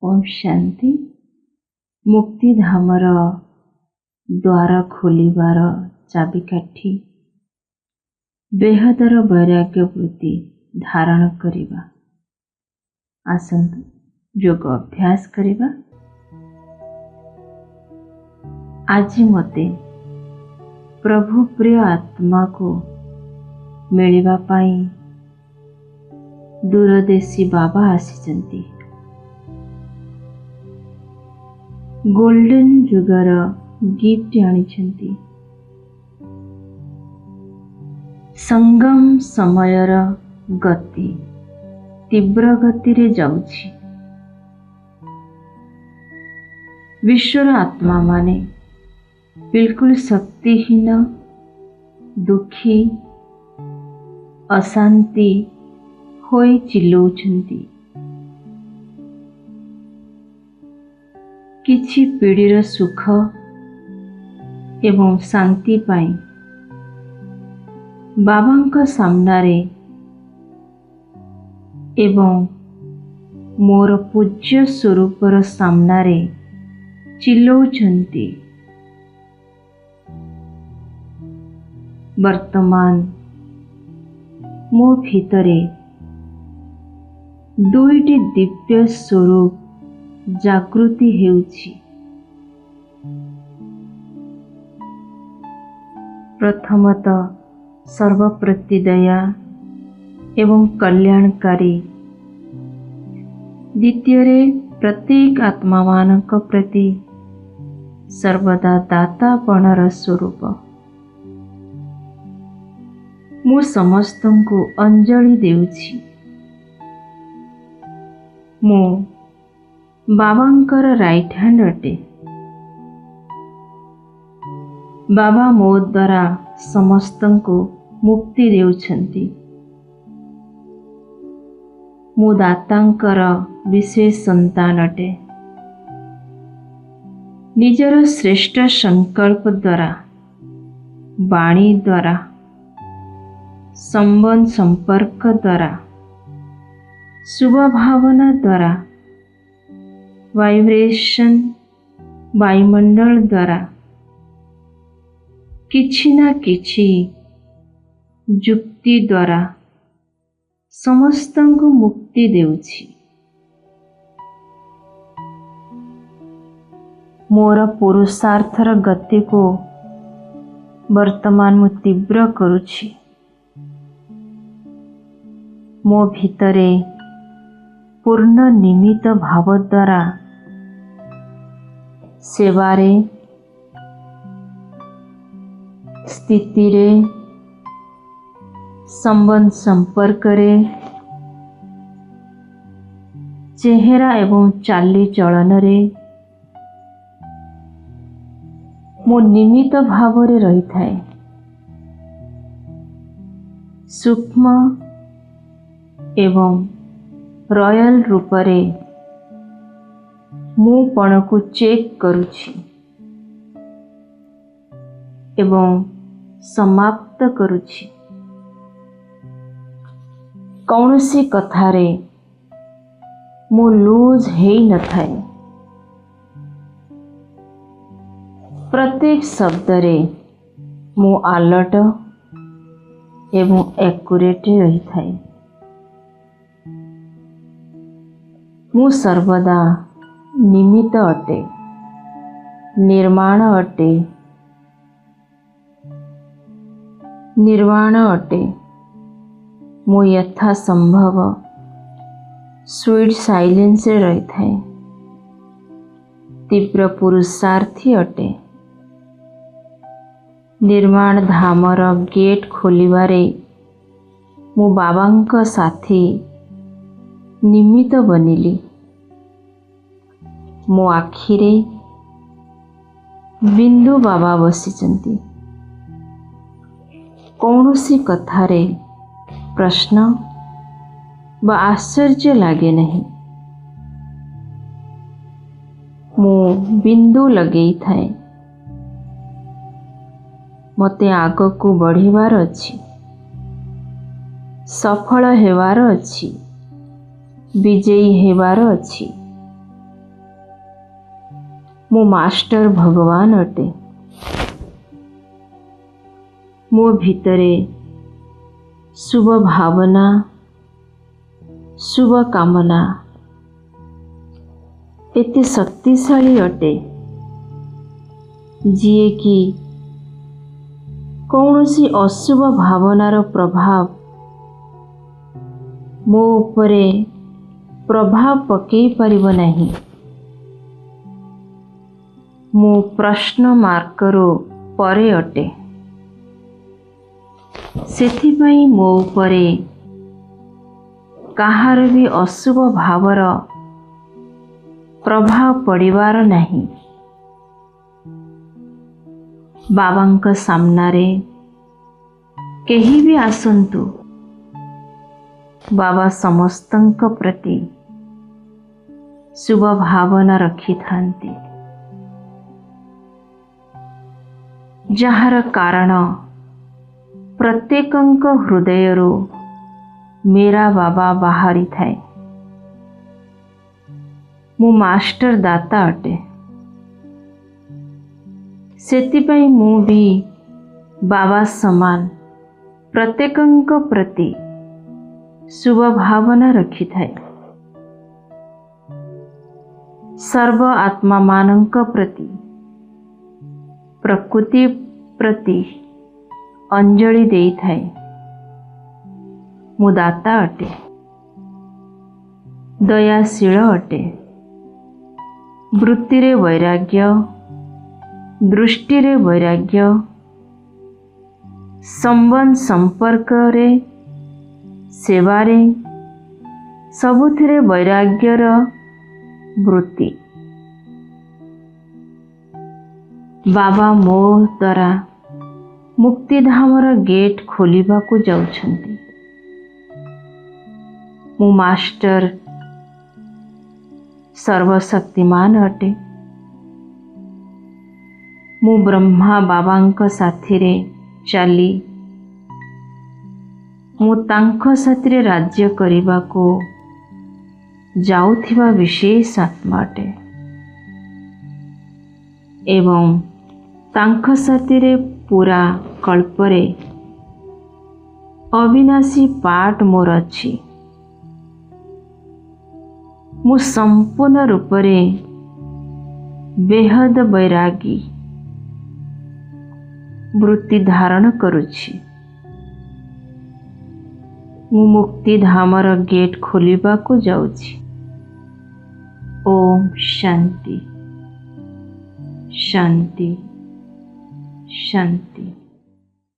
ओम शांति। मुक्तिधामर द्वार खोलिबार चाबिकाठी बेहदर वैराग्य वृत्ति धारण करिबा। आसंतु योग अभ्यास करिबा। आज मते प्रभु प्रिय आत्मा को मिलिबा पाई दूरदेशी बाबा आसीचंती। Golden जुगर gift आनिछंती। संगम समयर गति तीव्र गति रे जाउछि। विश्वर आत्मा माने बिल्कुल शक्तिहीन, दुखी, अशांति होई चिल्लौछंती। किछि पीड़ीर सुख एवं शांति पाई बाबांका सामनारे एवं मोर पूज्य स्वरूपर सामनारे चिल्लौछंती। वर्तमान मो भितरे दुईटी दिव्य स्वरूप जागृति हेउछि। प्रथमतः सर्वप्रति दया एवं कल्याणकारी, द्वितीय प्रत्येक आत्मा मानक प्रति सर्वदा दातापणर स्वरूप। मु समस्तंकु अंजलि देउछि। मु बाबांकर राइट हैंड अटे। बाबा मो द्वारा समस्तंकु मुक्ति देउछंती। मु दातांकर विशेष संतान अटे। निजर श्रेष्ठ संकल्प द्वारा, वाणी द्वारा, संबंध संपर्क द्वारा, शुभ भावना द्वारा, वाइब्रेशन वायुमंडल द्वारा किछि ना किछि जुक्ति द्वारा समस्तंकु मुक्ति देउछि। मोर पुरुषार्थर गति को वर्तमान मु तीव्र करुछि। मो भितरे पूर्ण निमित्त भाव द्वारा सेवारे, स्थितिरे, संबंध संपर्करे, चेहरा एवं चाली चलनरे मो निमित्त भावरे रही थाए। सूक्ष्म एवं रॉयल रूपरे मु पण को चेक करुछि एवं समाप्त करुछि। कौनसी कथारे मु लूज हेई न थाए। प्रत्येक शब्दरे मु अलर्ट एवं एक्यूरेट रही थाए। मु सर्वदा निमित्त अटे, निर्माण अटे, निर्वाण अटे। मु यथा संभव स्वीट साइलेंस रही थाए। तीव्र पुरुषार्थी अटे। निर्माण धामर गेट खोलिबारे मु बाबांक साथी निमित्त बनिली। मो आखिरे बिंदु बाबा बसिचंती। कौनसी कथारे प्रश्न व आश्चर्य लागे नहीं। मो बिंदु लगेई थाए। मते आग को बढ़िबार अछि, सफल हेबार अछि, विजयी हेबार अछि। मो मास्टर भगवान अटे। मो भितरे शुभ भावना शुभ कामना एते शक्तिशाली अटे जिए कि कौनसी अशुभ भावनार प्रभाव मो उपरे प्रभाव पकई पारिब नहीं। मो प्रश्न मार्करो परे अटे। सेथिपाई मो उपरे काहार भी अशुभ भावर प्रभाव पड़िबार नहीं। बाबांक सामनारे केही भी आसंतु बाबा समस्तंक प्रति शुभ भावना रखी थांती, जहार कारण प्रत्येकंक हृदयरू मेरा बाबा बाहरी थाए। मु मास्टर दाता अटे। सेतिपाई मु भी बाबा समान प्रत्येकंक प्रति शुभ भावना रखी थाए। सर्व आत्मा मानंक प्रति प्रकृति प्रति अंजलि देई थाए। मु दाता अटे, दयाशील अटे। वृत्तिरे वैराग्य, दृष्टिरे वैराग्य, संबंध संपर्क रे सेवारे सबुथिरे वैराग्यर वृत्ति। बाबा मो द्वारा मुक्तिधामर गेट खोलिबा को जाउछंती। मु मास्टर सर्वशक्तिमान अटे। मु ब्रह्मा बाबांक साथिरे चाली मु तांख साथिरे राज्य करिबा को जाउथिबा विशेष आत्मा अटे एवं तांख साथिरे पूरा कल्परे अविनाशी पाठ मोर अछि। मु संपूर्ण रूपरे बेहद वैरागी वृत्ति धारण करुछि। मु मुक्ति धामर गेट खोलिबा को जाउछि। ओम शांति शांति शांति।